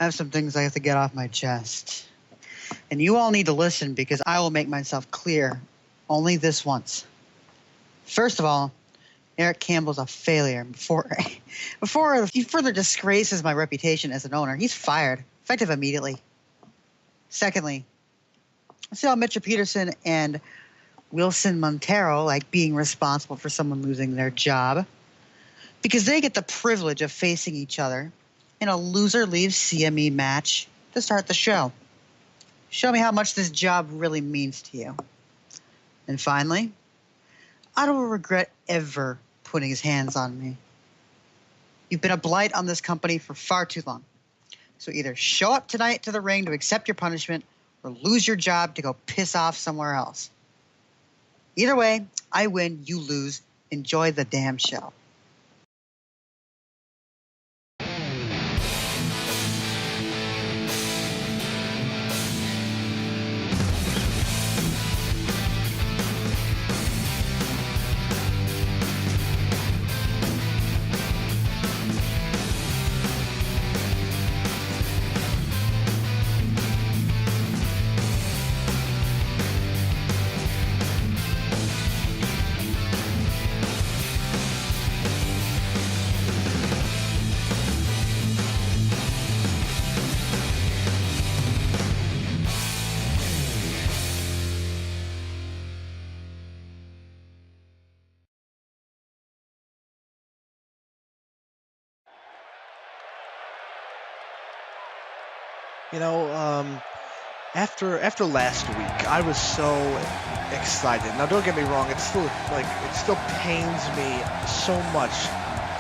I have some things I have to get off my chest. And you all need to listen because I will make myself clear only this once. First of all, Eric Campbell's a failure. Before he further disgraces my reputation as an owner, he's fired, effective immediately. Secondly, I see how Mr. Peterson and Wilson Montero like being responsible for someone losing their job because they get the privilege of facing each other in a Loser Leaves CME match to start the show. Show me how much this job really means to you. And finally, I don't regret ever putting his hands on me. You've been a blight on this company for far too long. So either show up tonight to the ring to accept your punishment or lose your job to go piss off somewhere else. Either way, I win, you lose. Enjoy the damn show. You know, after last week, I was so excited. Now, don't get me wrong; it still pains me so much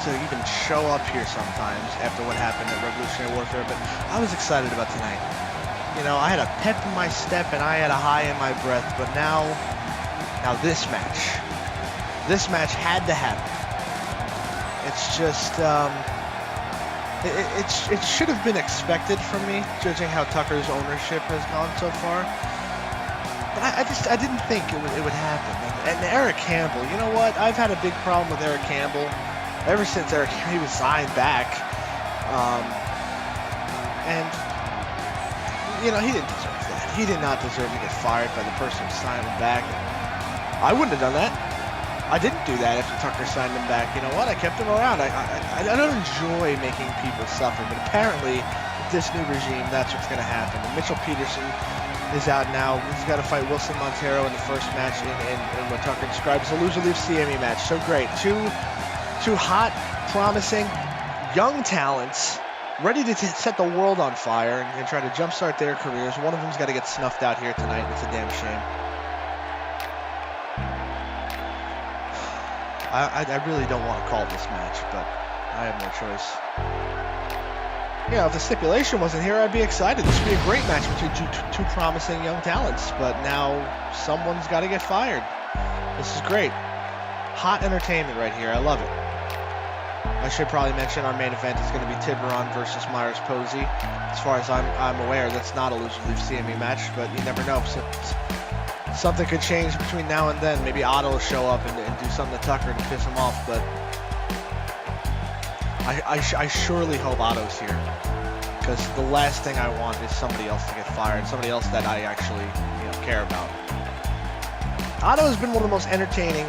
to even show up here sometimes after what happened at Revolutionary Warfare. But I was excited about tonight. You know, I had a pep in my step and I had a high in my breath. But now this match had to happen. It's just. It should have been expected from me, judging how Tucker's ownership has gone so far. But I didn't think it would happen. And Eric Campbell, you know what? I've had a big problem with Eric Campbell ever since he was signed back. And you know, he didn't deserve that. He did not deserve to get fired by the person who signed him back. I wouldn't have done that. I didn't do that after Tucker signed him back. You know what? I kept him around. I don't enjoy making people suffer, but apparently with this new regime, that's what's going to happen. And Mitchell Peterson is out now. He's got to fight Wilson Montero in the first match in what Tucker describes as a Loser Leaves CME match. So great. Two hot, promising, young talents ready to set the world on fire and try to jumpstart their careers. One of them's got to get snuffed out here tonight. It's a damn shame. I really don't want to call this match, but I have no choice. Yeah, if the stipulation wasn't here, I'd be excited. This would be a great match between two promising young talents, but now someone's got to get fired. This is great. Hot entertainment right here. I love it. I should probably mention our main event is going to be Tiburon versus Meyers Posey. As far as I'm aware, that's not a Loser Leaves CME match, but you never know. Something could change between now and then. Maybe Otto will show up and do something to Tucker to piss him off, but I surely hope Otto's here, because the last thing I want is somebody else to get fired, somebody else that I actually care about. Otto has been one of the most entertaining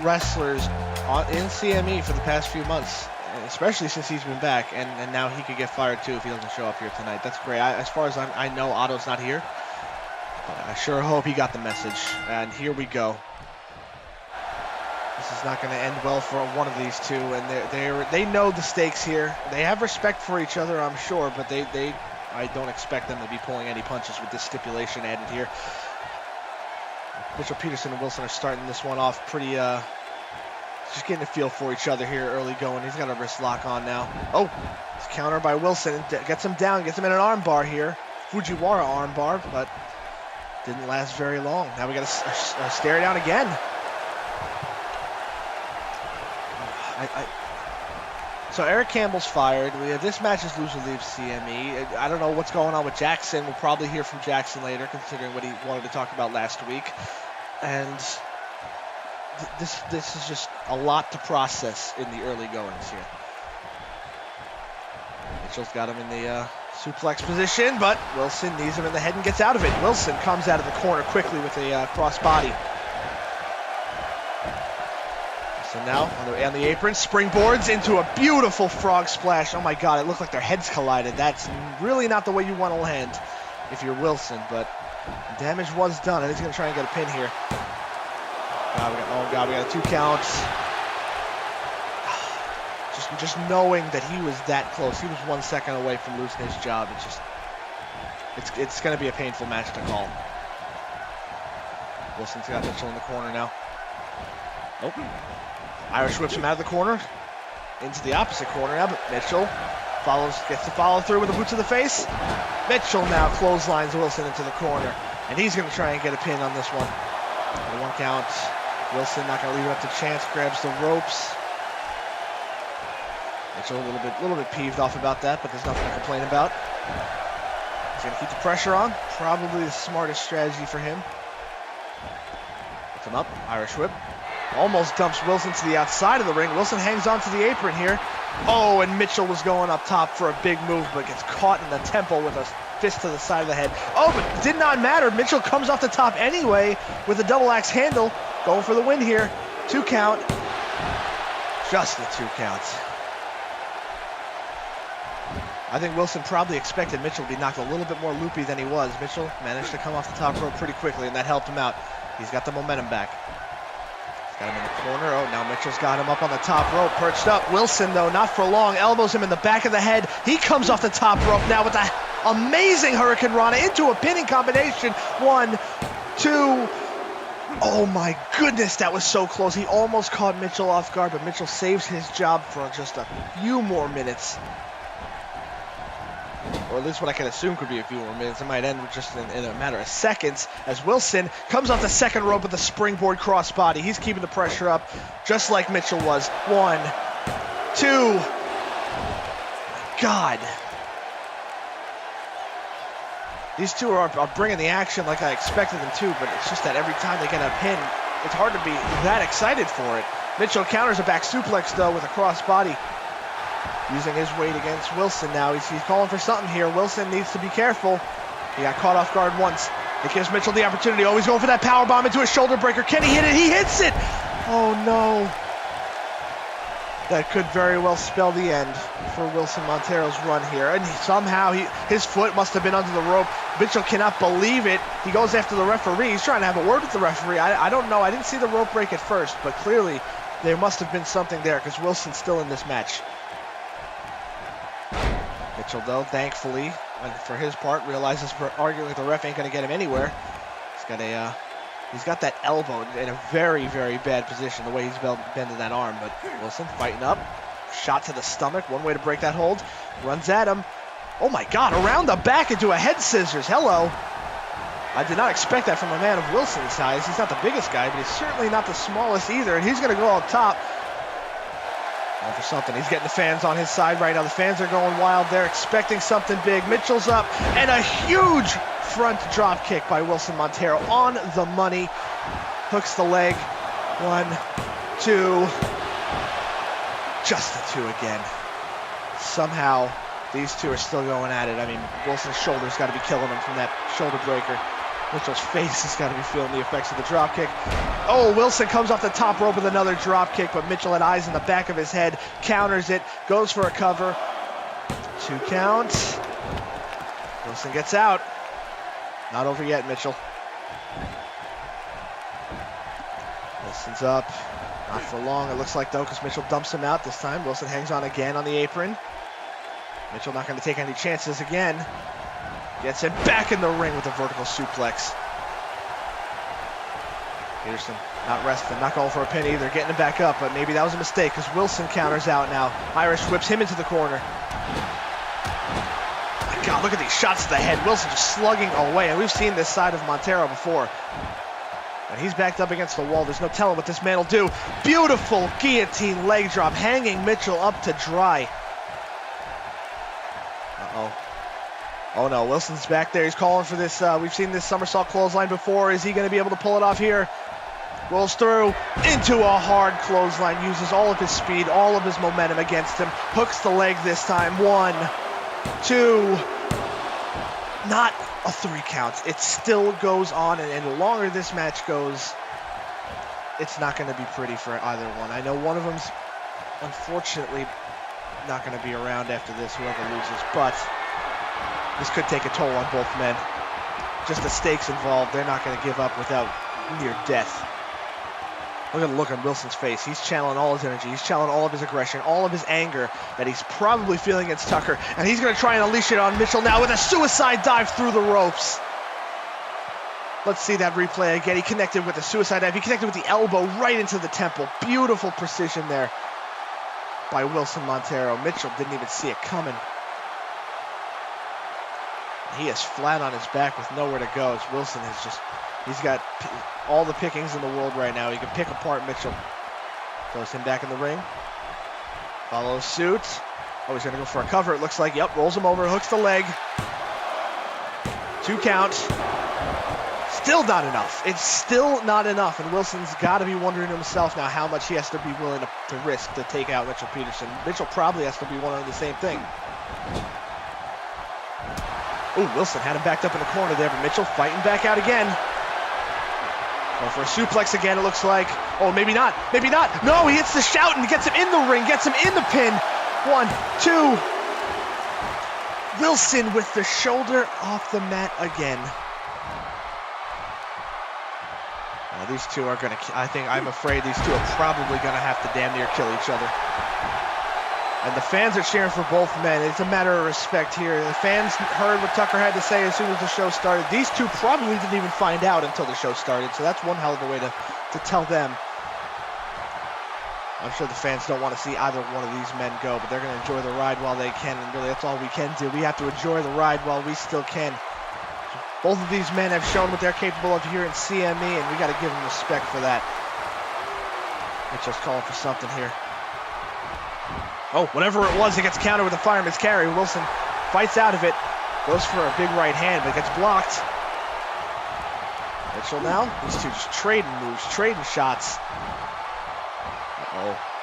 wrestlers in CME for the past few months, especially since he's been back, and now he could get fired too if he doesn't show up here tonight. That's great. As far as I know, Otto's not here. I sure hope he got the message. And here we go. This is not going to end well for one of these two, and they know the stakes here. They have respect for each other, I'm sure, but I don't expect them to be pulling any punches with this stipulation added here. Mitchell Peterson and Wilson are starting this one off pretty, just getting a feel for each other here early going. He's got a wrist lock on now. Oh, it's countered by Wilson. Gets him down, gets him in an arm bar here. Fujiwara arm bar, but didn't last very long. Now we got a stare down again. So Eric Campbell's fired. This match is Loser Leaves CME. I don't know what's going on with Jackson. We'll probably hear from Jackson later, considering what he wanted to talk about last week. And this is just a lot to process in the early goings here. Mitchell's got him in the suplex position, but Wilson knees him in the head and gets out of it. Wilson comes out of the corner quickly with a cross body. So now on the apron, springboards into a beautiful frog splash. Oh my God, it looked like their heads collided. That's really not the way you want to land if you're Wilson, but damage was done, and he's going to try and get a pin here. God, we got a 2 count. Just knowing that he was that close, he was 1 second away from losing his job. It's going to be a painful match to call. Wilson's got Mitchell in the corner now. Nope. Irish whips him out of the corner into the opposite corner now, but Mitchell gets to follow through with a boot to the face. Mitchell now clotheslines Wilson into the corner, and he's going to try and get a pin on this one. The 1 count. Wilson not going to leave it up to chance. Grabs the ropes. Mitchell a little bit peeved off about that, but there's nothing to complain about. He's going to keep the pressure on. Probably the smartest strategy for him. Puts him up. Irish whip. Almost dumps Wilson to the outside of the ring. Wilson hangs on to the apron here. Oh, and Mitchell was going up top for a big move, but gets caught in the temple with a fist to the side of the head. Oh, but it did not matter. Mitchell comes off the top anyway with a double axe handle. Going for the win here. 2 count. Just the 2 counts. I think Wilson probably expected Mitchell to be knocked a little bit more loopy than he was. Mitchell managed to come off the top rope pretty quickly, and that helped him out. He's got the momentum back. He's got him in the corner. Oh, now Mitchell's got him up on the top rope, perched up. Wilson, though, not for long, elbows him in the back of the head. He comes off the top rope now with an amazing Hurricane Rana into a pinning combination. 1, 2... Oh my goodness, that was so close. He almost caught Mitchell off guard, but Mitchell saves his job for just a few more minutes. Or at least what I can assume could be a few more minutes. It might end just in a matter of seconds as Wilson comes off the second rope with a springboard crossbody. He's keeping the pressure up just like Mitchell was. 1, 2. God. These two are bringing the action like I expected them to, but it's just that every time they get a pin, it's hard to be that excited for it. Mitchell counters a back suplex, though, with a crossbody. Using his weight against Wilson now. He's calling for something here. Wilson needs to be careful. He got caught off guard once. It gives Mitchell the opportunity. Oh, he's going for that power bomb into a shoulder breaker. Can he hit it? He hits it! Oh, no. That could very well spell the end for Wilson Montero's run here. And somehow his foot must have been under the rope. Mitchell cannot believe it. He goes after the referee. He's trying to have a word with the referee. I don't know. I didn't see the rope break at first, but clearly there must have been something there because Wilson's still in this match. Mitchell, though, thankfully, and for his part, realizes arguably the ref ain't going to get him anywhere. He's got that elbow in a very, very bad position, the way he's bending that arm. But Wilson fighting up. Shot to the stomach. One way to break that hold. Runs at him. Oh, my God. Around the back into a head scissors. Hello. I did not expect that from a man of Wilson's size. He's not the biggest guy, but he's certainly not the smallest either. And he's going to go up top. Going for something. He's getting the fans on his side right now. The fans are going wild. They're expecting something big. Mitchell's up. And a huge front drop kick by Wilson Montero on the money. Hooks the leg. 1, 2. Just the 2 again. Somehow these two are still going at it. I mean, Wilson's shoulder's got to be killing him from that shoulder breaker. Mitchell's face has got to be feeling the effects of the drop kick. Oh, Wilson comes off the top rope with another drop kick, but Mitchell had eyes in the back of his head, counters it, goes for a cover. 2 counts. Wilson gets out. Not over yet, Mitchell. Wilson's up. Not for long, it looks like, though, because Mitchell dumps him out this time. Wilson hangs on again on the apron. Mitchell not going to take any chances again. Gets him back in the ring with a vertical suplex. Peterson not resting, not going for a pin either, getting him back up, but maybe that was a mistake because Wilson counters out now. Irish whips him into the corner. My God, look at these shots to the head. Wilson just slugging away, and we've seen this side of Montero before. But he's backed up against the wall. There's no telling what this man will do. Beautiful guillotine leg drop, hanging Mitchell up to dry. Uh-oh. Oh no, Wilson's back there. He's calling for this. We've seen this somersault clothesline before. Is he going to be able to pull it off here? Rolls through into a hard clothesline. Uses all of his speed, all of his momentum against him. Hooks the leg this time. 1, 2. Not a 3 count. It still goes on, and the longer this match goes, it's not going to be pretty for either one. I know one of them's unfortunately not going to be around after this, whoever loses, but this could take a toll on both men. Just the stakes involved, they're not going to give up without near death. Look at the look on Wilson's face. He's channeling all his energy. He's channeling all of his aggression, all of his anger that he's probably feeling against Tucker. And he's going to try and unleash it on Mitchell now with a suicide dive through the ropes. Let's see that replay again. He connected with a suicide dive. He connected with the elbow right into the temple. Beautiful precision there by Wilson Montero. Mitchell didn't even see it coming. He is flat on his back with nowhere to go as Wilson has just... He's got all the pickings in the world right now. He can pick apart Mitchell. Throws him back in the ring. Follows suit. Oh, he's going to go for a cover. It looks like, yep, rolls him over, hooks the leg. 2 count. Still not enough. It's still not enough. And Wilson's got to be wondering to himself now how much he has to be willing to risk to take out Mitchell Peterson. Mitchell probably has to be wondering the same thing. Ooh, Wilson had him backed up in the corner there, but Mitchell fighting back out again. Going for a suplex again, it looks like. Oh, maybe not. Maybe not. No, he hits the shout and gets him in the ring, gets him in the pin. 1, 2. Wilson with the shoulder off the mat again. These two are going to, I'm afraid these two are probably going to have to damn near kill each other. And the fans are cheering for both men. It's a matter of respect here. The fans heard what Tucker had to say as soon as the show started. These two probably didn't even find out until the show started, so that's one hell of a way to tell them. I'm sure the fans don't want to see either one of these men go, but they're going to enjoy the ride while they can, and really that's all we can do. We have to enjoy the ride while we still can. Both of these men have shown what they're capable of here in CME, and we got to give them respect for that. Mitchell's calling for something here. Oh, whatever it was, it gets countered with a fireman's carry. Wilson fights out of it, goes for a big right hand, but gets blocked. Mitchell now, these two just trading moves, trading shots.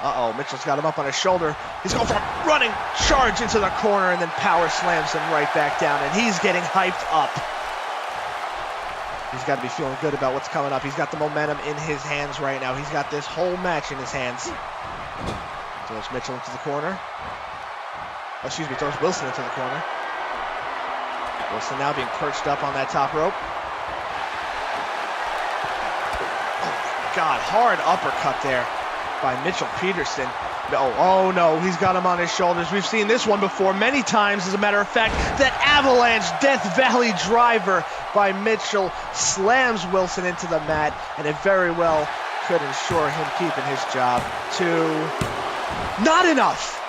Uh-oh, Mitchell's got him up on his shoulder. He's going for a running charge into the corner and then power slams him right back down, and he's getting hyped up. He's got to be feeling good about what's coming up. He's got the momentum in his hands right now. He's got this whole match in his hands. Throws Mitchell into the corner. Oh, excuse me, throws Wilson into the corner. Wilson now being perched up on that top rope. Oh my God, hard uppercut there by Mitchell Peterson. Oh no, he's got him on his shoulders. We've seen this one before many times, as a matter of fact. That avalanche Death Valley driver by Mitchell slams Wilson into the mat, and it very well could ensure him keeping his job. 2. Not enough.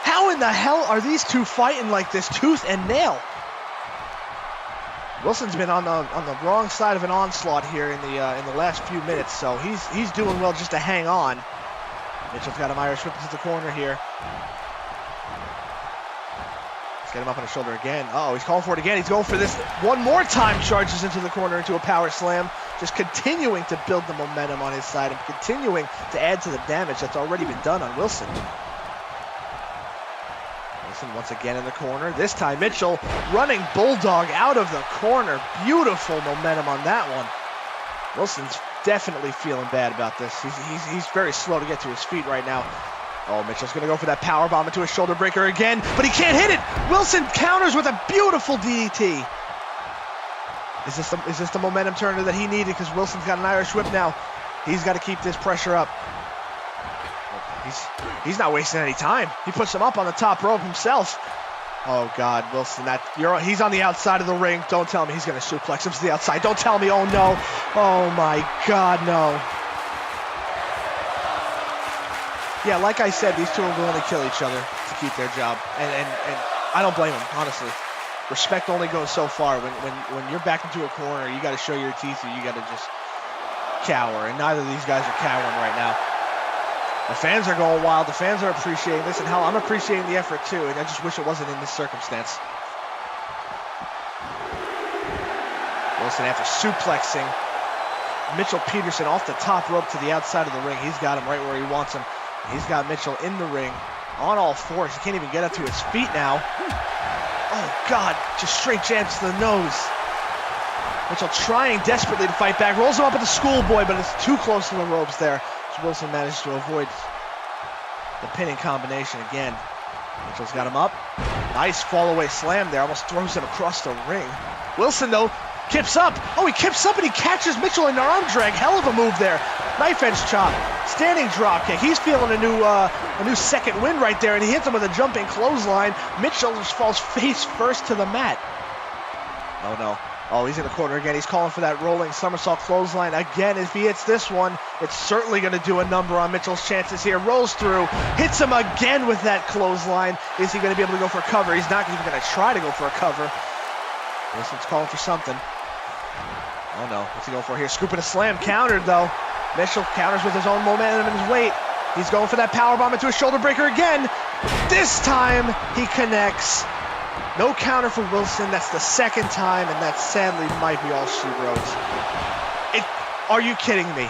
How in the hell are these two fighting like this, tooth and nail? Wilson's been on the wrong side of an onslaught here in the last few minutes, so he's doing well just to hang on. Mitchell's got him Irish whip into the corner here. Let's get him up on his shoulder again. Uh-oh, he's calling for it again. He's going for this one more time, charges into the corner into a power slam. Just continuing to build the momentum on his side and continuing to add to the damage that's already been done on Wilson. Wilson once again in the corner. This time Mitchell running bulldog out of the corner. Beautiful momentum on that one. Wilson's definitely feeling bad about this. He's very slow to get to his feet right now. Oh, Mitchell's going to go for that power bomb into a shoulder breaker again, but he can't hit it. Wilson counters with a beautiful DDT. Is this the momentum turner that he needed? Because Wilson's got an Irish whip now. He's got to keep this pressure up. He's not wasting any time. He puts him up on the top rope himself. Oh God, Wilson, he's on the outside of the ring. Don't tell me he's going to suplex him to the outside. Don't tell me, oh no. Oh my God, no. Yeah, like I said, these two are willing to kill each other to keep their job. And I don't blame them, honestly. Respect only goes so far. When you're backed into a corner, you got to show your teeth or you got to just cower. And neither of these guys are cowering right now. The fans are going wild. The fans are appreciating this. And hell, I'm appreciating the effort too. And I just wish it wasn't in this circumstance. Wilson after suplexing Mitchell Peterson off the top rope to the outside of the ring. He's got him right where he wants him. He's got Mitchell in the ring on all fours. He can't even get up to his feet now. Oh, God, just straight jabs to the nose. Mitchell trying desperately to fight back. Rolls him up at the schoolboy, but it's too close to the ropes there. So Wilson managed to avoid the pinning combination again. Mitchell's got him up. Nice fall-away slam there. Almost throws him across the ring. Wilson, though, kips up. Oh, he kips up and he catches Mitchell in an arm drag. Hell of a move there. Knife edge chop. Standing drop kick. He's feeling a new second wind right there, and he hits him with a jumping clothesline. Mitchell just falls face first to the mat. Oh, no. Oh, he's in the corner again. He's calling for that rolling somersault clothesline again. If he hits this one, it's certainly going to do a number on Mitchell's chances here. Rolls through, hits him again with that clothesline. Is he going to be able to go for a cover? He's not even going to try to go for a cover. Wilson's calling for something. Oh no, what's he going for here? Scooping a slam, countered though. Mitchell counters with his own momentum and his weight. He's going for that powerbomb into a shoulder breaker again. This time he connects. No counter for Wilson. That's the second time, and that sadly might be all she wrote. Are you kidding me?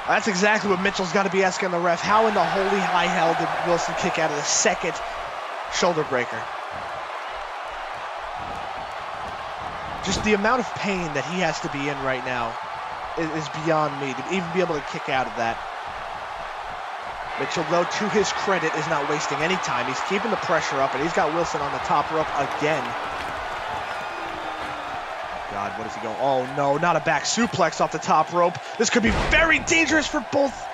That's exactly what Mitchell's got to be asking the ref. How in the holy high hell did Wilson kick out of the second shoulder breaker? Just the amount of pain that he has to be in right now is beyond me to even be able to kick out of that. Mitchell, though, to his credit, is not wasting any time. He's keeping the pressure up, and he's got Wilson on the top rope again. God, what is he going? Oh, no, not a back suplex off the top rope. This could be very dangerous for both.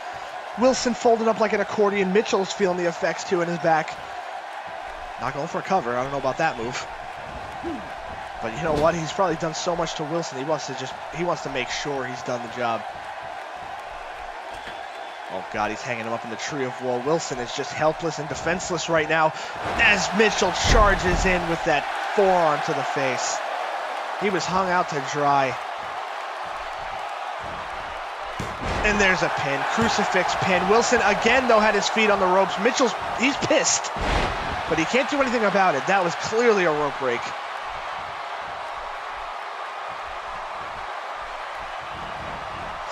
Wilson folded up like an accordion. Mitchell's feeling the effects, too, in his back. Not going for a cover. I don't know about that move. But you know what? He's probably done so much to Wilson. He wants to make sure he's done the job. Oh, God, he's hanging him up in the tree of woe. Wilson is just helpless and defenseless right now as Mitchell charges in with that forearm to the face. He was hung out to dry. And there's a pin. Crucifix pin. Wilson, again, though, had his feet on the ropes. He's pissed. But he can't do anything about it. That was clearly a rope break.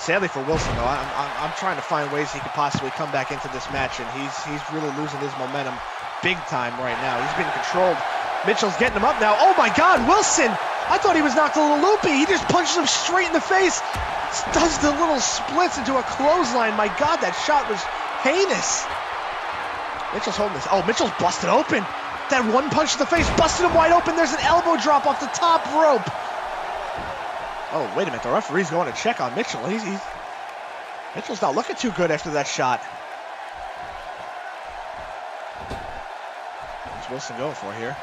Sadly for Wilson, though, I'm trying to find ways he could possibly come back into this match, and he's really losing his momentum big time right now. He's being controlled. Mitchell's getting him up now. Oh, my God, Wilson! I thought he was knocked a little loopy. He just punches him straight in the face. Does the little splits into a clothesline. My God, that shot was heinous. Mitchell's holding this. Oh, Mitchell's busted open. That one punch to the face busted him wide open. There's an elbow drop off the top rope. Oh, wait a minute. The referee's going to check on Mitchell. Mitchell's not looking too good after that shot. What's Wilson going for here?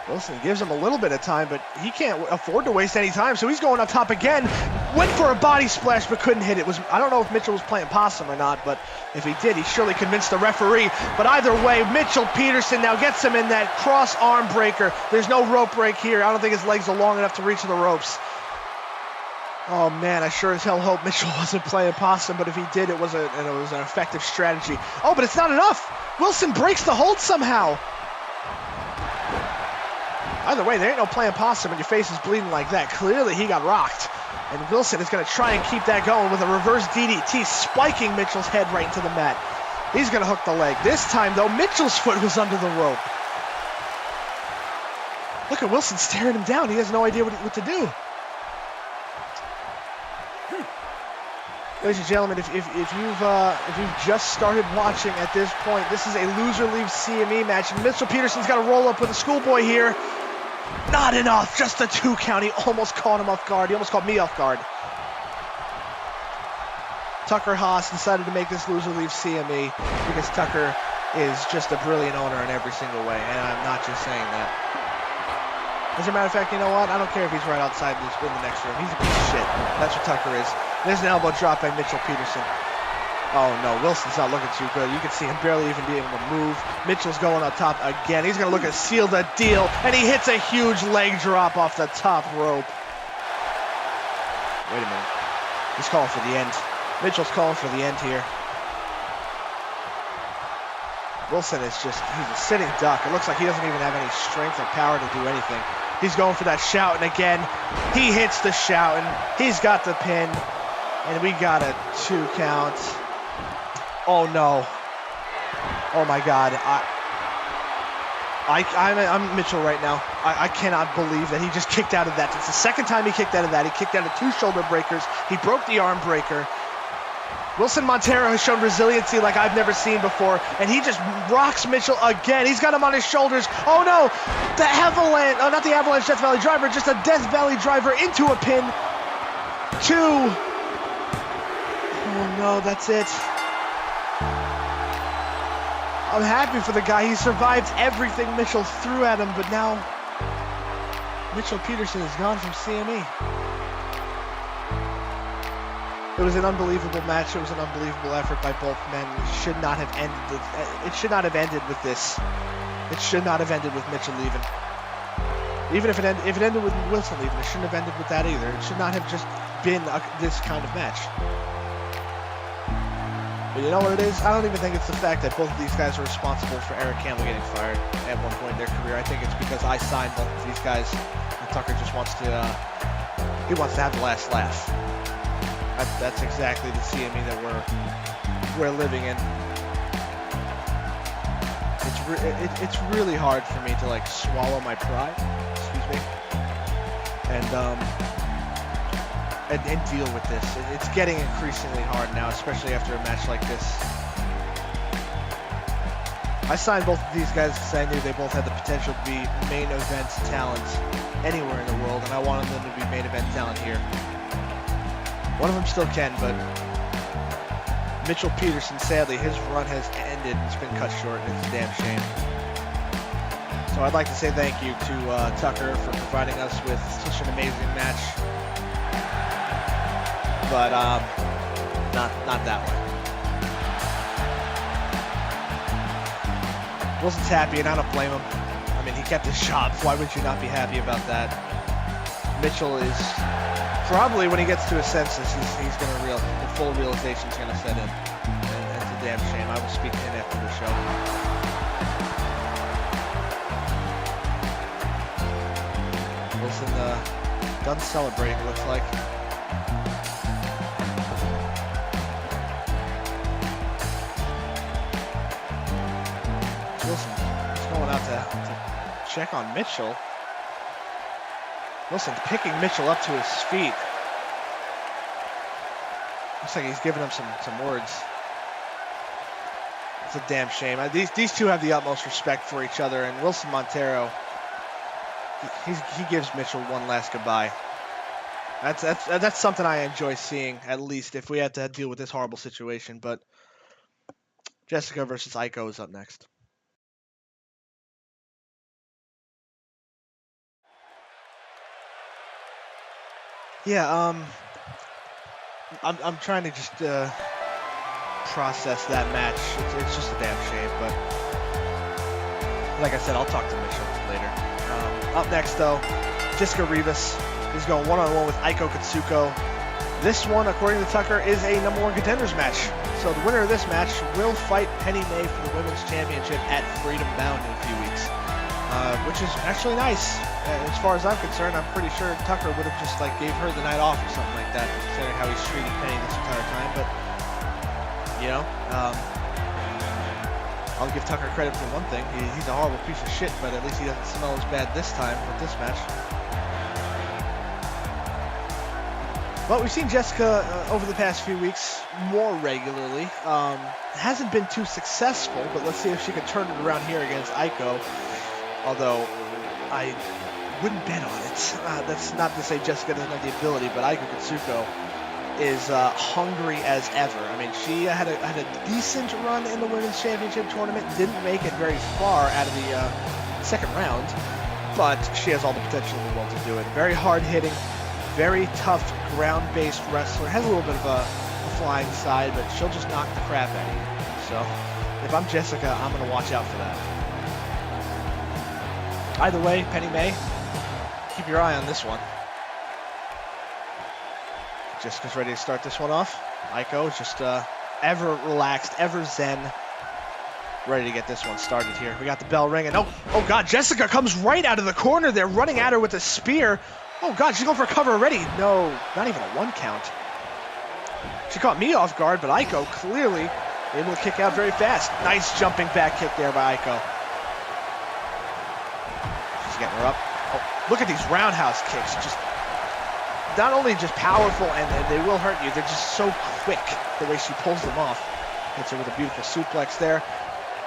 Wilson gives him a little bit of time, but he can't afford to waste any time, so he's going up top again. Went for a body splash, but couldn't hit it. I don't know if Mitchell was playing possum or not, but if he did, he surely convinced the referee. But either way, Mitchell Peterson now gets him in that cross arm breaker. There's no rope break here. I don't think his legs are long enough to reach the ropes. Oh, man, I sure as hell hope Mitchell wasn't playing possum, but if he did, it was an effective strategy. Oh, but it's not enough. Wilson breaks the hold somehow. Either way, there ain't no playing possum when your face is bleeding like that. Clearly, he got rocked. And Wilson is going to try and keep that going with a reverse DDT, spiking Mitchell's head right into the mat. He's going to hook the leg. This time, though, Mitchell's foot was under the rope. Look at Wilson staring him down. He has no idea what to do. Ladies and gentlemen, if you've just started watching at this point, this is a Loser Leaves CME match. And Mitchell Peterson's got to roll up with a schoolboy here. Not enough, just a 2 count. He almost caught him off guard. He almost caught me off guard. Tucker Haas decided to make this Loser Leaves CME because Tucker is just a brilliant owner in every single way, and I'm not just saying that. As a matter of fact, you know what? I don't care if he's right outside in the next room. He's a piece of shit. That's what Tucker is. There's an elbow drop by Mitchell Peterson. Oh, no, Wilson's not looking too good. You can see him barely even being able to move. Mitchell's going up top again. He's going to look to seal the deal, and he hits a huge leg drop off the top rope. Wait a minute. He's calling for the end. Mitchell's calling for the end here. Wilson is he's a sitting duck. It looks like he doesn't even have any strength or power to do anything. He's going for that shout, and again, he hits the shout, and he's got the pin, and we got a 2 count. Oh, no. Oh, my God. I'm Mitchell right now. I cannot believe that he just kicked out of that. It's the second time he kicked out of that. He kicked out of 2 shoulder breakers. He broke the arm breaker. Wilson Montero has shown resiliency like I've never seen before, and he just rocks Mitchell again. He's got him on his shoulders. Oh no, the avalanche, oh not the avalanche Death Valley driver, just a Death Valley driver into a pin. 2. Oh no, that's it. I'm happy for the guy. He survived everything Mitchell threw at him, but now Mitchell Peterson is gone from CME. It was an unbelievable match. It was an unbelievable effort by both men. It should not have ended. It should not have ended with this. It should not have ended with Mitchell leaving. Even if it ended with Wilson leaving, it shouldn't have ended with that either. It should not have just been this kind of match. But you know what it is? I don't even think it's the fact that both of these guys are responsible for Eric Campbell getting fired at one point in their career. I think it's because I signed both of these guys, and Tucker just wants to have the last laugh. That's exactly the CME that we're living in. It's really hard for me to like swallow my pride, excuse me, and deal with this. It's getting increasingly hard now, especially after a match like this. I signed both of these guys because I knew they both had the potential to be main event talent anywhere in the world, and I wanted them to be main event talent here. One of them still can, but Mitchell Peterson, sadly, his run has ended. It's been cut short, and it's a damn shame. So I'd like to say thank you to Tucker for providing us with such an amazing match. But not that one. Wilson's happy, and I don't blame him. I mean, he kept his job. Why would you not be happy about that? Mitchell is probably, when he gets to his senses, he's gonna the full realization's gonna set in. And it's a damn shame. I will speak to him after the show. Wilson done celebrating, it looks like. Wilson is going out to check on Mitchell. Wilson's picking Mitchell up to his feet. Looks like he's giving him some words. It's a damn shame. These two have the utmost respect for each other, and Wilson Montero, he gives Mitchell one last goodbye. That's something I enjoy seeing, at least if we have to deal with this horrible situation. But Jessica versus Aiko is up next. Yeah, I'm trying to just process that match. It's just a damn shame, but like I said, I'll talk to Mitchell later. Up next, though, Jessica Rivas is going one-on-one with Aiko Katsuko. This one, according to Tucker, is a #1 contenders match. So the winner of this match will fight Penny May for the women's championship at Freedom Bound in a few weeks, which is actually nice. As far as I'm concerned, I'm pretty sure Tucker would have just like gave her the night off or something like that, considering how he's treated Penny this entire time. But you know, I'll give Tucker credit for one thing. He's a horrible piece of shit, but at least he doesn't smell as bad this time with this match. But we've seen Jessica over the past few weeks more regularly. Hasn't been too successful, but let's see if she can turn it around here against Aiko. Although I wouldn't bet on it. That's not to say Jessica doesn't have the ability, but Aiko Katsuko is hungry as ever. I mean, she had a decent run in the Women's Championship tournament, didn't make it very far out of the second round, but she has all the potential in the world to do it. Very hard-hitting, very tough ground-based wrestler. Has a little bit of a flying side, but she'll just knock the crap out of you. So, if I'm Jessica, I'm going to watch out for that. Either way, Penny May, keep your eye on this one. Jessica's ready to start this one off. Aiko is just ever relaxed, ever zen. Ready to get this one started here. We got the bell ringing. Oh God, Jessica comes right out of the corner there, running at her with a spear. Oh God, she's going for a cover already. No, not even a 1 count. She caught me off guard, but Aiko clearly able to kick out very fast. Nice jumping back kick there by Aiko. getting her up. Oh, look at these roundhouse kicks. Just not only just powerful, and they will hurt you, they're just so quick the way she pulls them off. Hits her with a beautiful suplex there.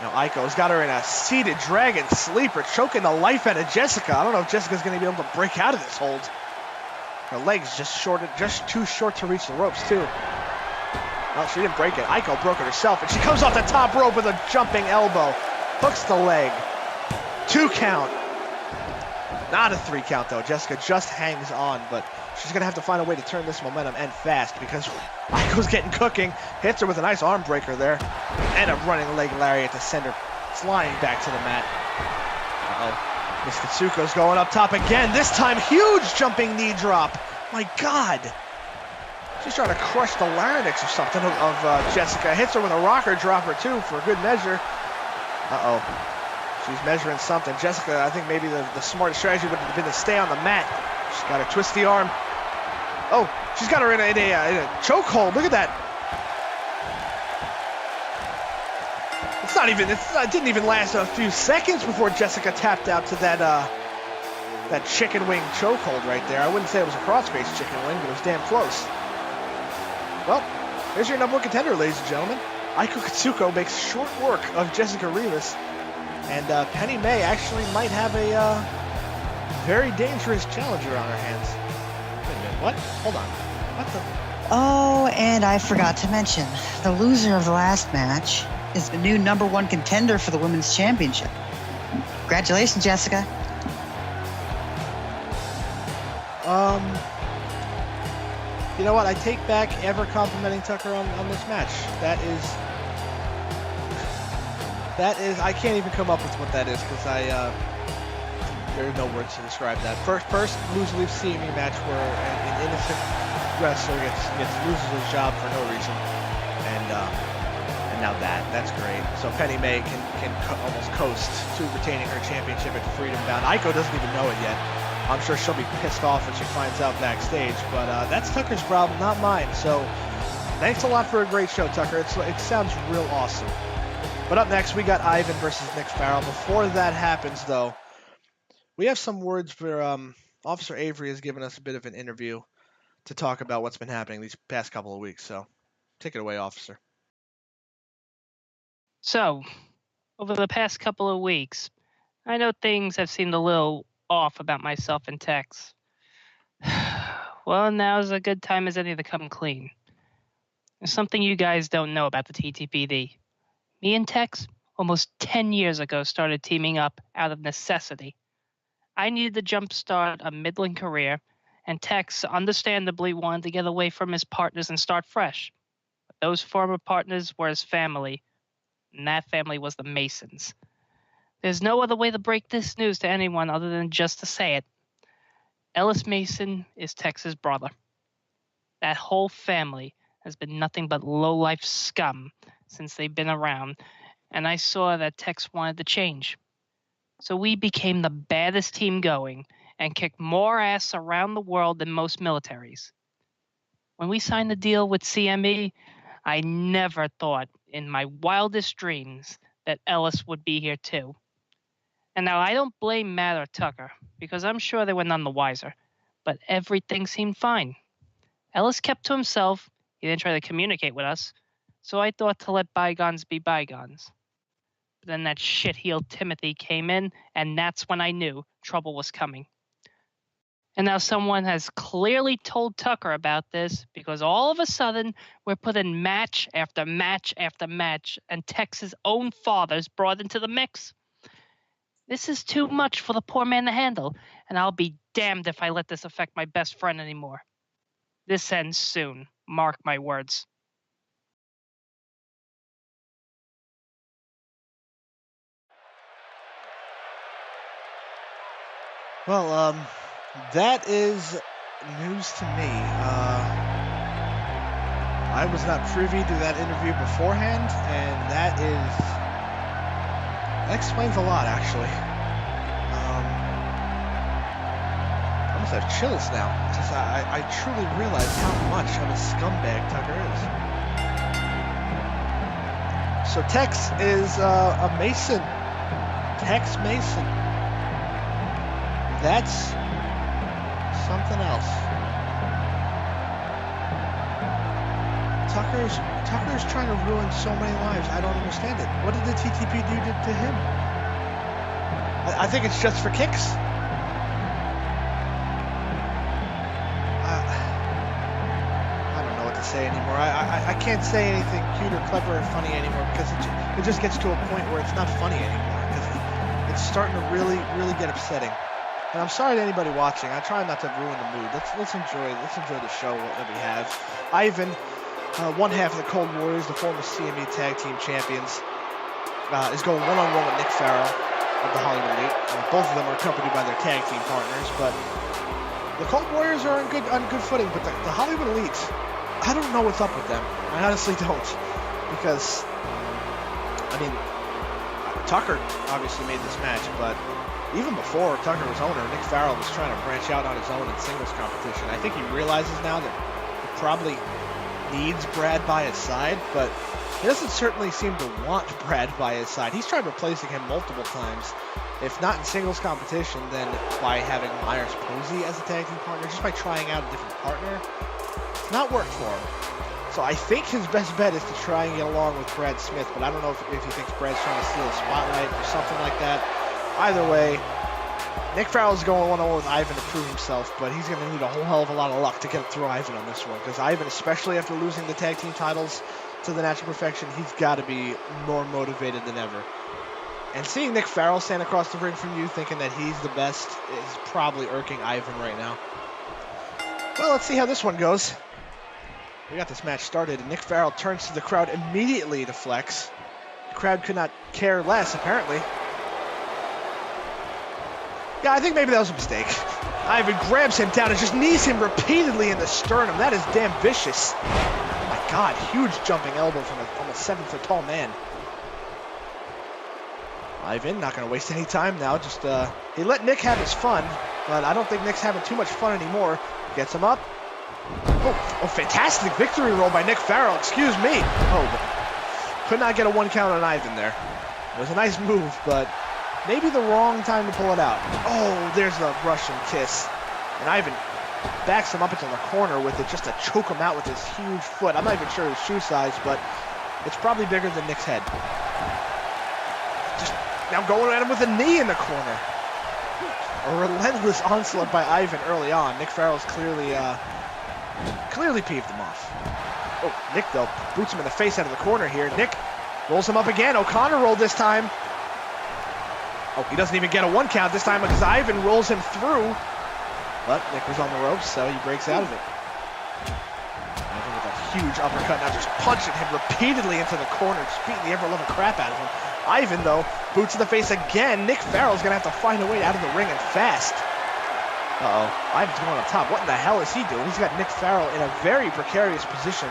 Now Aiko's got her in a seated dragon sleeper, choking the life out of Jessica. I don't know if Jessica's going to be able to break out of this hold. Her legs just too short to reach the ropes, too. Well, she didn't break it. Aiko broke it herself, and she comes off the top rope with a jumping elbow. Hooks the leg. 2 count. Not a 3 count, though. Jessica just hangs on, but she's going to have to find a way to turn this momentum, and fast, because Aiko's getting cooking. Hits her with a nice arm breaker there. And a running leg lariat to send her flying back to the mat. Uh-oh. Miss Katsuko's going up top again. This time, huge jumping knee drop. My God. She's trying to crush the larynx or something of Jessica. Hits her with a rocker dropper, too, for a good measure. Uh-oh. She's measuring something. Jessica, I think maybe the smartest strategy would have been to stay on the mat. She's got to twist the arm. Oh, she's got her in a chokehold. Look at that. It didn't even last a few seconds before Jessica tapped out to that chicken wing chokehold right there. I wouldn't say it was a cross-face chicken wing, but it was damn close. Well, there's your number 1 contender, ladies and gentlemen. Aiko Katsuko makes short work of Jessica Rivas, and Penny May actually might have a very dangerous challenger on her hands. Wait a minute, what? Hold on. What the? Oh, and I forgot to mention, the loser of the last match is the new number 1 contender for the Women's Championship. Congratulations, Jessica. You know what? I take back ever complimenting Tucker on this match. That is, I can't even come up with what that is, because there are no words to describe that. First Loser Leaves CME match where an innocent wrestler loses his job for no reason, and now that's great. So Penny May can almost coast to retaining her championship at Freedom Bound. Aiko doesn't even know it yet. I'm sure she'll be pissed off when she finds out backstage, but that's Tucker's problem, not mine. So thanks a lot for a great show, Tucker. It sounds real awesome. But up next, we got Ivan versus Nick Farrell. Before that happens, though, we have some words for Officer Avery has given us a bit of an interview to talk about what's been happening these past couple of weeks. So take it away, officer. So, over the past couple of weeks, I know things have seemed a little off about myself and Tex. Well, now's a good time as any to come clean. There's something you guys don't know about the TTPD. Me and Tex, almost 10 years ago, started teaming up out of necessity. I needed to jumpstart a middling career, and Tex understandably wanted to get away from his partners and start fresh. But those former partners were his family, and that family was the Masons. There's no other way to break this news to anyone other than just to say it. Ellis Mason is Tex's brother. That whole family has been nothing but low-life scum since they've been around, and I saw that Tex wanted to change. So we became the baddest team going and kicked more ass around the world than most militaries. When we signed the deal with CME, I never thought in my wildest dreams that Ellis would be here too. And now I don't blame Matt or Tucker, because I'm sure they were none the wiser, but everything seemed fine. Ellis kept to himself. He didn't try to communicate with us, so I thought to let bygones be bygones. But then that shit-heeled Timothy came in, and that's when I knew trouble was coming. And now someone has clearly told Tucker about this, because all of a sudden we're putting match after match after match, and Tex's own father's brought into the mix. This is too much for the poor man to handle, and I'll be damned if I let this affect my best friend anymore. This ends soon, mark my words. Well, that is news to me. I was not privy to that interview beforehand, and that explains a lot, actually. I almost have chills now, because I truly realize how much of a scumbag Tucker is. So Tex is a Mason. Tex Mason. That's something else. Tucker's trying to ruin so many lives. I don't understand it. What did the TTP do to him? I think it's just for kicks. I don't know what to say anymore. I can't say anything cute or clever or funny anymore because it just gets to a point where it's not funny anymore because it's starting to really get upsetting. And I'm sorry to anybody watching. I try not to ruin the mood. Let's enjoy the show that we have. Ivan, one half of the Cold Warriors, the former CME Tag Team Champions, is going one-on-one with Nick Farrell of the Hollywood Elite. Both of them are accompanied by their tag team partners, but the Cold Warriors are on good footing. But the Hollywood Elite, I don't know what's up with them. I honestly don't, because I mean, Tucker obviously made this match, but even before Tucker was owner, Nick Farrell was trying to branch out on his own in singles competition. I think he realizes now that he probably needs Brad by his side, but he doesn't certainly seem to want Brad by his side. He's tried replacing him multiple times, if not in singles competition, then by having Meyers Posey as a tag team partner, just by trying out a different partner. It's not worked for him. So I think his best bet is to try and get along with Brad Smith, but I don't know if he thinks Brad's trying to steal a spotlight or something like that. Either way, Nick Farrell's going one-on-one with Ivan to prove himself, but he's going to need a whole hell of a lot of luck to get through Ivan on this one, because Ivan, especially after losing the tag team titles to the Natural Perfection, he's got to be more motivated than ever. And seeing Nick Farrell stand across the ring from you thinking that he's the best is probably irking Ivan right now. Well, let's see how this one goes. We got this match started, and Nick Farrell turns to the crowd immediately to flex. The crowd could not care less, apparently. Yeah, I think maybe that was a mistake. Ivan grabs him down and just knees him repeatedly in the sternum. That is damn vicious. Oh my God, huge jumping elbow from a 7-foot-tall man. Ivan, not going to waste any time now. Just he let Nick have his fun, but I don't think Nick's having too much fun anymore. Gets him up. Oh, fantastic victory roll by Nick Farrell. Excuse me. Oh, but could not get a 1 count on Ivan there. It was a nice move, but maybe the wrong time to pull it out. Oh, there's the Russian kiss. And Ivan backs him up into the corner with it just to choke him out with his huge foot. I'm not even sure his shoe size, but it's probably bigger than Nick's head. Just now going at him with a knee in the corner. A relentless onslaught by Ivan early on. Nick Farrell's clearly peeved him off. Oh, Nick, though, boots him in the face out of the corner here. Nick rolls him up again. O'Connor rolled this time. Oh, he doesn't even get a 1 count this time because Ivan rolls him through. But Nick was on the ropes, so he breaks out of it. Ivan with a huge uppercut, now just punching him repeatedly into the corner, just beating the ever-loving crap out of him. Ivan, though, boots in the face again. Nick Farrell's going to have to find a way out of the ring and fast. Uh-oh. Ivan's going up top. What in the hell is he doing? He's got Nick Farrell in a very precarious position.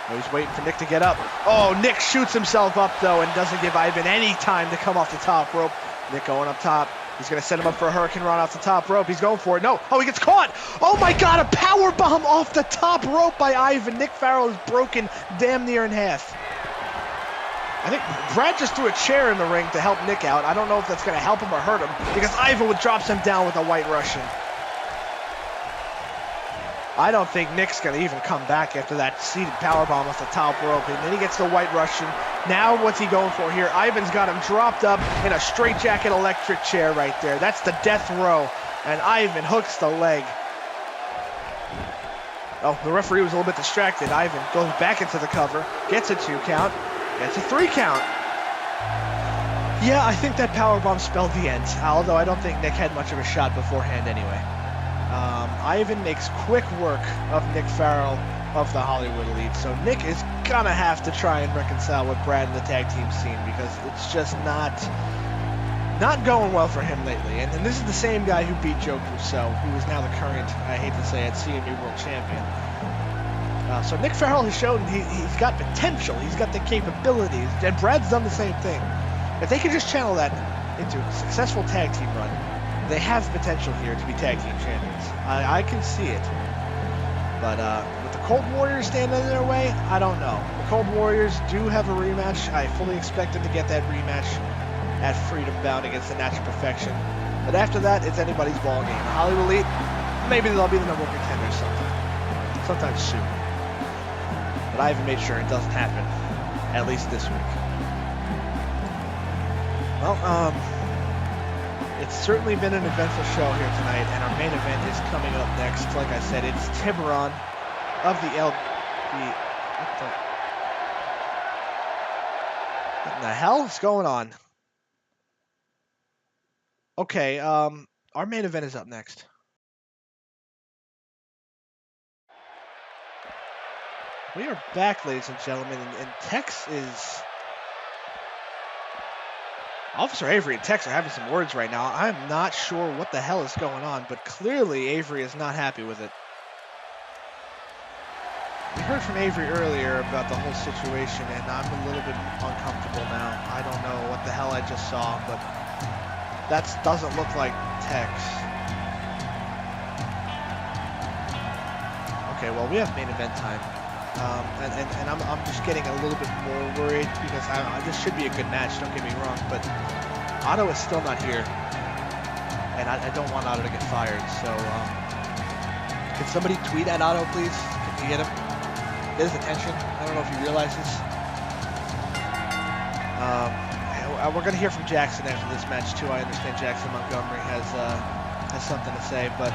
Oh, he's waiting for Nick to get up. Oh, Nick shoots himself up, though, and doesn't give Ivan any time to come off the top rope. Nick going up top. He's going to set him up for a hurricane run off the top rope. He's going for it. No. Oh, he gets caught. Oh, my God. A power bomb off the top rope by Ivan. Nick Farrell is broken damn near in half. I think Brad just threw a chair in the ring to help Nick out. I don't know if that's going to help him or hurt him because Ivan drops him down with a White Russian. I don't think Nick's going to even come back after that seated powerbomb off the top rope. And then he gets the White Russian. Now what's he going for here? Ivan's got him dropped up in a straitjacket electric chair right there. That's the death row. And Ivan hooks the leg. Oh, the referee was a little bit distracted. Ivan goes back into the cover, gets a 2 count. It's a 3 count. Yeah, I think that powerbomb spelled the end, although I don't think Nick had much of a shot beforehand anyway. Ivan makes quick work of Nick Farrell of the Hollywood Elite, so Nick is gonna have to try and reconcile with Brad in the tag team scene because it's just not going well for him lately. And this is the same guy who beat Joe Crusoe, who is now the current, I hate to say it, CME World Champion. So Nick Farrell has shown he's got potential, he's got the capabilities, and Brad's done the same thing. If they can just channel that into a successful tag team run, they have potential here to be tag team champions. I can see it. But with the Cold Warriors standing in their way, I don't know. The Cold Warriors do have a rematch. I fully expect them to get that rematch at Freedom Bound against the Natural Perfection. But after that, it's anybody's ball game. Hollywood Elite, maybe they'll be the number 1 contender sometime soon. But I haven't made sure it doesn't happen, at least this week. Well, it's certainly been an eventful show here tonight, and our main event is coming up next. Like I said, it's Tiburon of the What the hell is going on? Okay, our main event is up next. We are back, ladies and gentlemen, and Tex is... Officer Avery and Tex are having some words right now. I'm not sure what the hell is going on, but clearly Avery is not happy with it. We heard from Avery earlier about the whole situation, and I'm a little bit uncomfortable now. I don't know what the hell I just saw, but that doesn't look like Tex. Okay, well, we have main event time. And I'm just getting a little bit more worried because this should be a good match, don't get me wrong, but Otto is still not here, and I don't want Otto to get fired, so can somebody tweet at Otto, please? Can you get him? Get his attention. I don't know if he realizes. We're going to hear from Jackson after this match, too. I understand Jackson Montgomery has something to say, but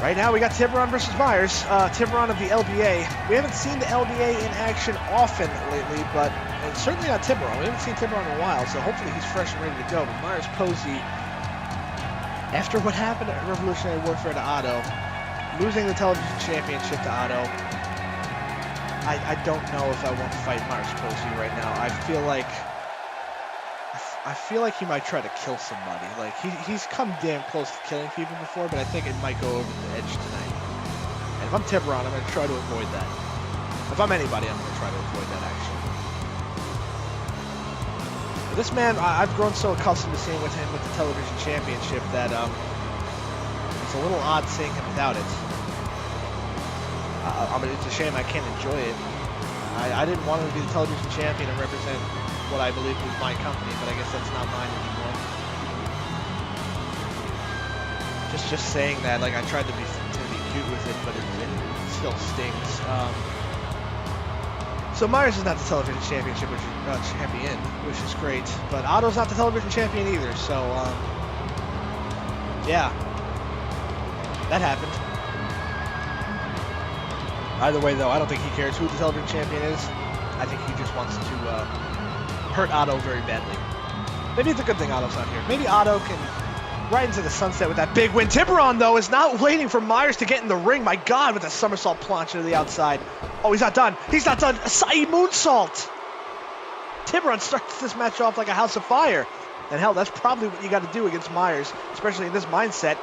right now we got Tiburon versus Meyers. Tiburon of the LBA. We haven't seen the LBA in action often lately, but certainly not Tiburon. We haven't seen Tiburon in a while, so hopefully he's fresh and ready to go. But Meyers Posey, after what happened at Revolutionary Warfare to Otto, losing the television championship to Otto, I don't know if I want to fight Meyers Posey right now. I feel like he might try to kill somebody. Like he's come damn close to killing people before, but I think it might go over the edge tonight. And if I'm Tiburon, I'm going to try to avoid that. If I'm anybody, I'm going to try to avoid that action. But this man, I've grown so accustomed to seeing with him with the television championship that it's a little odd seeing him without it. I mean, it's a shame I can't enjoy it. I didn't want him to be the television champion and represent what I believe was my company, but I guess that's not mine anymore. Just saying that, like I tried to be cute with it, but it still stings. So Meyers is not the television champion, which is great, but Otto's not the television champion either. So yeah, that happened. Either way, though, I don't think he cares who the television champion is. I think he just wants to hurt Otto very badly. Maybe it's a good thing Otto's not here. Maybe Otto can ride into the sunset with that big win. Tiburon, though, is not waiting for Meyers to get in the ring. My God, with a somersault plancha to the outside. Oh, he's not done. He's not done. Acai moonsault. Tiburon starts this match off like a house of fire. And hell, that's probably what you got to do against Meyers, especially in this mindset.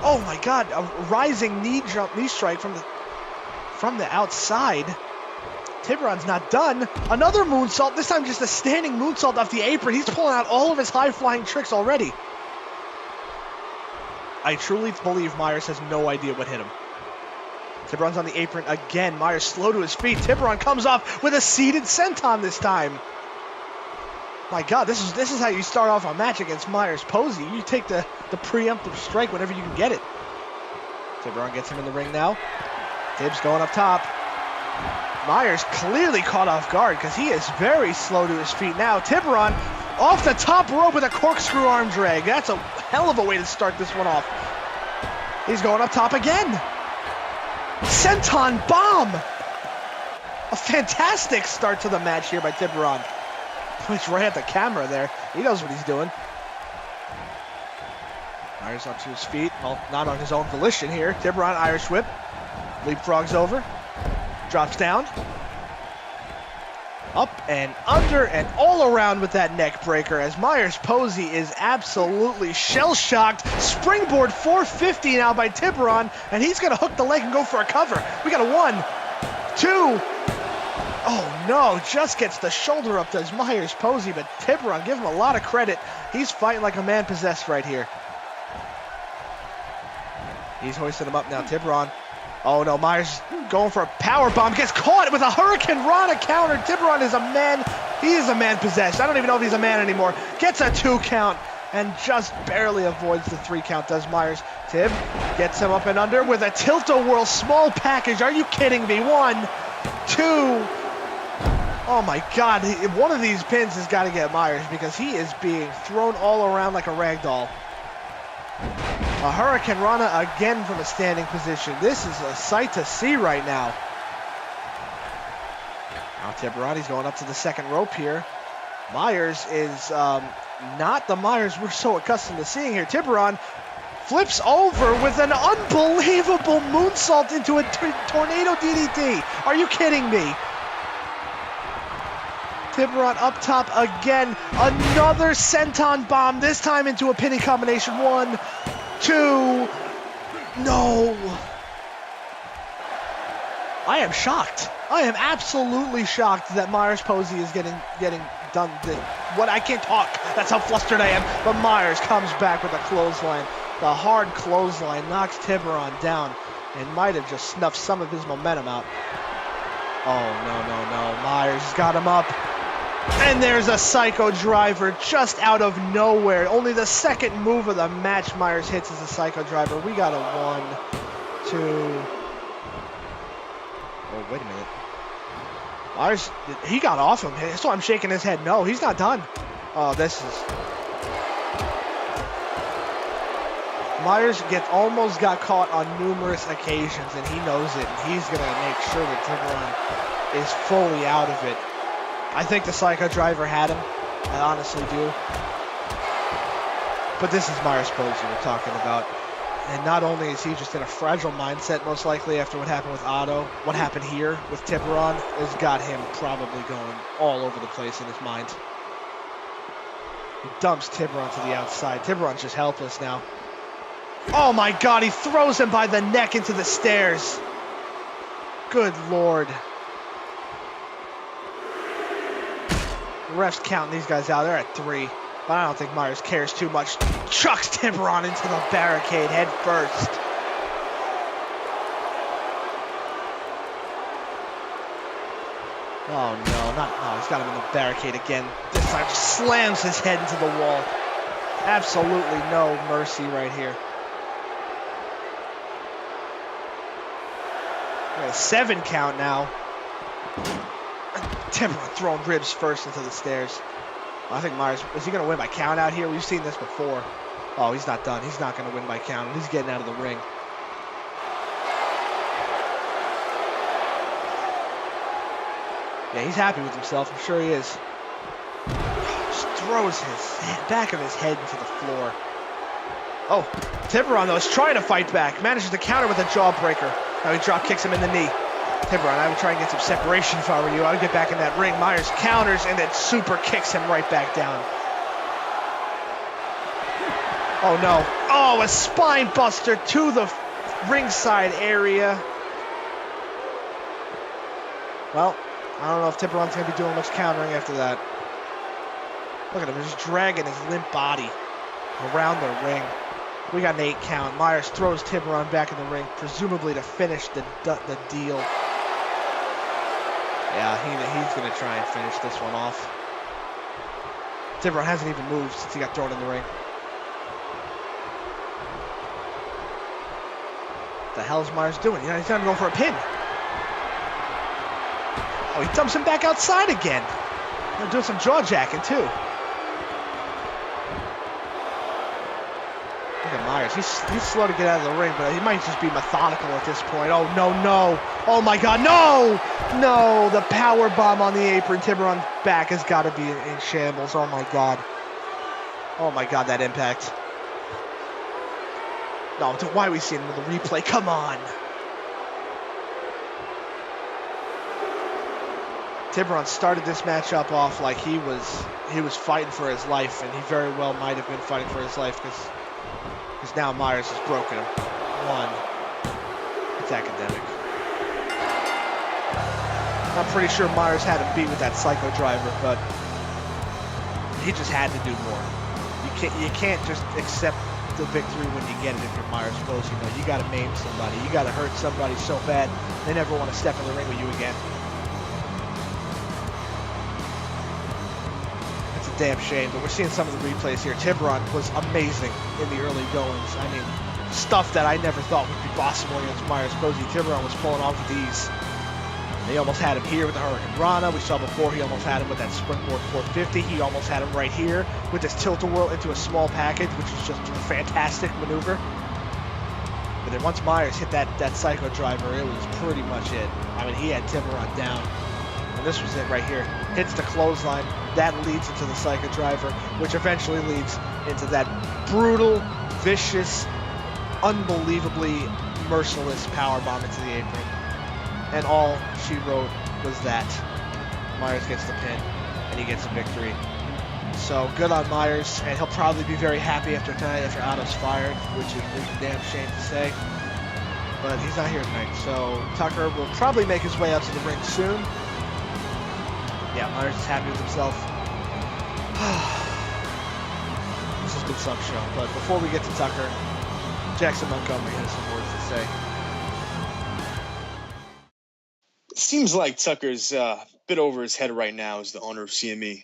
Oh my God, a rising knee strike from the outside. Tiburon's not done. Another moonsault, this time just a standing moonsault off the apron. He's pulling out all of his high-flying tricks already. I truly believe Meyers has no idea what hit him. Tiburon's on the apron again. Meyers slow to his feet. Tiburon comes off with a seated senton this time. My God, this is how you start off a match against Meyers Posey. You take the preemptive strike whenever you can get it. Tiburon gets him in the ring now. Tibbs going up top. Meyers clearly caught off guard because he is very slow to his feet now. Tiburon off the top rope with a corkscrew arm drag. That's a hell of a way to start this one off. He's going up top again. Senton bomb. A fantastic start to the match here by Tiburon. He's right at the camera there. He knows what he's doing. Meyers up to his feet. Well, not on his own volition here. Tiburon, Irish whip. Leapfrogs over. Drops down. Up and under and all around with that neck breaker as Meyers Posey is absolutely shell-shocked. Springboard 450 now by Tiburon, and he's going to hook the leg and go for a cover. We got a 1, 2. Oh no, just gets the shoulder up to Meyers Posey, but Tiburon, give him a lot of credit. He's fighting like a man possessed right here. He's hoisting him up now, Tiburon. Oh no, Meyers going for a power bomb, gets caught with a Hurricane Rana counter. Tiburon is a man, he is a man possessed. I don't even know if he's a man anymore. Gets a 2 count. and just barely avoids the 3 count, does Meyers. Tib gets him up and under with a tilt-a-whirl small package. Are you kidding me? 1, 2. Oh my God, one of these pins has got to get Meyers because he is being thrown all around like a rag doll. A Hurricane Rana again from a standing position. This is a sight to see right now. Now Tiburon, he's going up to the second rope here. Meyers is not the Meyers we're so accustomed to seeing here. Tiburon flips over with an unbelievable moonsault into a tornado DDT. Are you kidding me? Tiburon up top again. Another senton bomb, this time into a pinning combination. 1, 2. No. I am shocked. I am absolutely shocked that Meyers Posey is getting done. What, I can't talk. That's how flustered I am. But Meyers comes back with a clothesline. The hard clothesline knocks Tiburon down and might have just snuffed some of his momentum out. Oh, no. Meyers got him up. And there's a Psycho Driver just out of nowhere. Only the second move of the match Meyers hits is a Psycho Driver. We got a 1, 2. Oh, wait a minute. Meyers, he got off him. That's why I'm shaking his head. No, he's not done. Oh, this is... Meyers almost got caught on numerous occasions, and he knows it. And he's going to make sure that Tiburon is fully out of it. I think the Psycho Driver had him. I honestly do. But this is Meyers Posey we're talking about. And not only is he just in a fragile mindset, most likely after what happened with Otto, what happened here with Tiburon has got him probably going all over the place in his mind. He dumps Tiburon to the outside. Tiburon's just helpless now. Oh my God, he throws him by the neck into the stairs. Good Lord. The ref's counting these guys out. They're at 3. But I don't think Meyers cares too much. Chucks Tiburon into the barricade head first. Oh no, he's got him in the barricade again. This time slams his head into the wall. Absolutely no mercy right here. We got a 7 count now. Tiburon throwing ribs first into the stairs. I think Meyers, is he going to win by count out here? We've seen this before. Oh, he's not done. He's not going to win by count. He's getting out of the ring. Yeah, he's happy with himself. I'm sure he is. Just throws his back of his head into the floor. Oh, Tiburon, though, is trying to fight back. Manages to counter with a jawbreaker. Now he drop kicks him in the knee. Tiburon, I would try and get some separation if I were you. I would get back in that ring. Meyers counters and then super kicks him right back down. Oh no. Oh, a spine buster to the ringside area. Well, I don't know if Tiburon's going to be doing much countering after that. Look at him, just dragging his limp body around the ring. We got an 8 count. Meyers throws Tiburon back in the ring, presumably to finish the deal. Yeah, he's going to try and finish this one off. Tiburon hasn't even moved since he got thrown in the ring. What the hell is Meyers doing? He's not even going for a pin. Oh, he dumps him back outside again. They're doing some jaw jacking too. Look at Meyers. He's slow to get out of the ring, but he might just be methodical at this point. Oh, no. Oh, my God. No. The power bomb on the apron. Tiburon's back has got to be in shambles. Oh, my God. Oh, my God, that impact. No, why are we seeing the replay? Come on. Tiburon started this matchup off like he was fighting for his life, and he very well might have been fighting for his life because now Meyers has broken him. 1. It's academic. I'm pretty sure Meyers had him beat with that Psycho Driver, but he just had to do more. You can't just accept the victory when you get it if you're Meyers Posey. You got to maim somebody. You got to hurt somebody so bad they never want to step in the ring with you again. It's a damn shame, but we're seeing some of the replays here. Tiburon was amazing in the early goings. I mean, stuff that I never thought would be possible against Meyers. Posey. Tiburon was pulling off with ease. They almost had him here with the Hurricane Rana. We saw before he almost had him with that springboard 450. He almost had him right here with this tilt-a-whirl into a small package, which is just a fantastic maneuver. But then once Meyers hit that psycho driver, it was pretty much it. I mean, he had Tiburon down. And this was it right here. Hits the clothesline. That leads into the psycho driver, which eventually leads into that brutal, vicious, unbelievably merciless powerbomb into the apron. And all she wrote was that Meyers gets the pin and he gets the victory. So good on Meyers, and he'll probably be very happy after tonight after Otto's fired, which is a damn shame to say. But he's not here tonight, so Tucker will probably make his way out to the ring soon. Yeah, Meyers is happy with himself. This has been some show, but before we get to Tucker, Jackson Montgomery has some words to say. Seems like Tucker's a bit over his head right now as the owner of CME.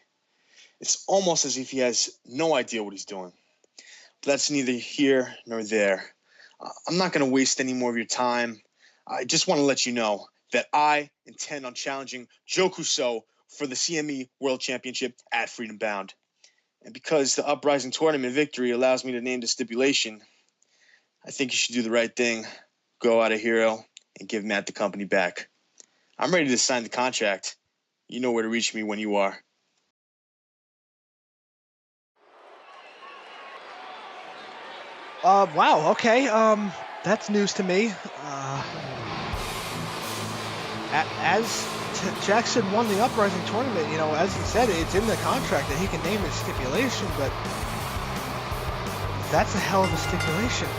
It's almost as if he has no idea what he's doing. But that's neither here nor there. I'm not going to waste any more of your time. I just want to let you know that I intend on challenging Joe Kuso for the CME World Championship at Freedom Bound. And because the Uprising Tournament victory allows me to name the stipulation, I think you should do the right thing, go out a hero, and give Matt the company back. I'm ready to sign the contract. You know where to reach me when you are. Wow, okay, that's news to me. As Jackson won the Uprising Tournament, you know, as he said, it's in the contract that he can name his stipulation, but that's a hell of a stipulation.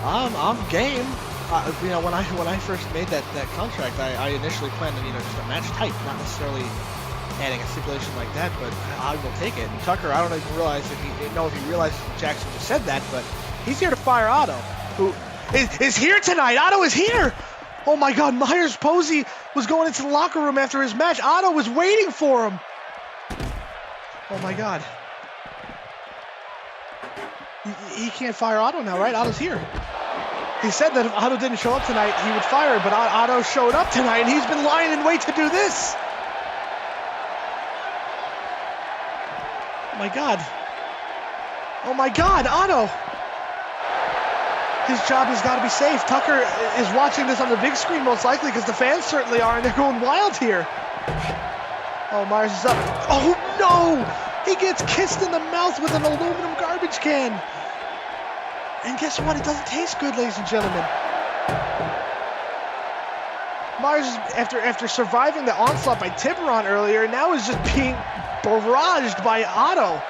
I'm game. You know, when I first made that contract, I initially planned on, you know, just a match type, not necessarily adding a stipulation like that, but I will take it. And Tucker, I don't even realize if he realizes Jackson just said that, but he's here to fire Otto, who is here tonight. Otto is here. Oh my God, Meyers Posey was going into the locker room after his match. Otto was waiting for him. Oh my God. He can't fire Otto now, right? Otto's here. He said that if Otto didn't show up tonight, he would fire him, but Otto showed up tonight, and he's been lying in wait to do this. Oh my God. Oh my God, Otto. His job has got to be safe. Tucker is watching this on the big screen most likely because the fans certainly are, and they're going wild here. Oh, Meyers is up. Oh no! He gets kissed in the mouth with an aluminum garbage can. And guess what? It doesn't taste good, ladies and gentlemen. Meyers, after surviving the onslaught by Tiburon earlier, now is just being barraged by Otto.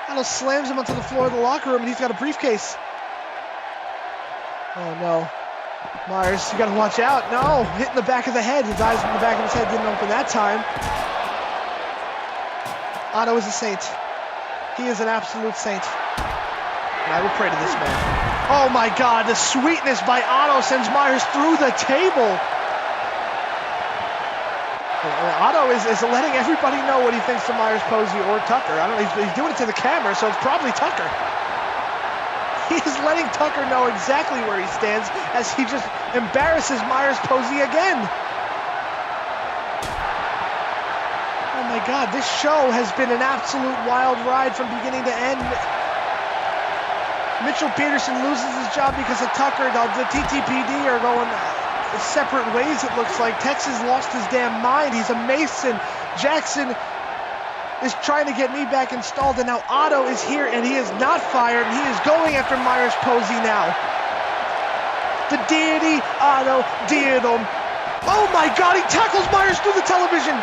Otto slams him onto the floor of the locker room, and he's got a briefcase. Oh no. Meyers, you gotta watch out. No, hit in the back of the head. His eyes in the back of his head didn't open that time. Otto is a saint. He is an absolute saint. And I will pray to this man. Oh my God, the sweetness by Otto sends Meyers through the table. Otto is letting everybody know what he thinks of Meyers, Posey, or Tucker. I don't know, he's doing it to the camera, so it's probably Tucker. He is letting Tucker know exactly where he stands as he just embarrasses Meyers, Posey again. Oh my God, this show has been an absolute wild ride from beginning to end. Mitchell Peterson loses his job because of Tucker. The TTPD are going separate ways, it looks like. Texas lost his damn mind. He's a Mason. Jackson is trying to get me back installed, and now Otto is here, and he is not fired, and he is going after Meyers Posey now. The deity, Otto Diethelm. Oh my God, he tackles Meyers through the television.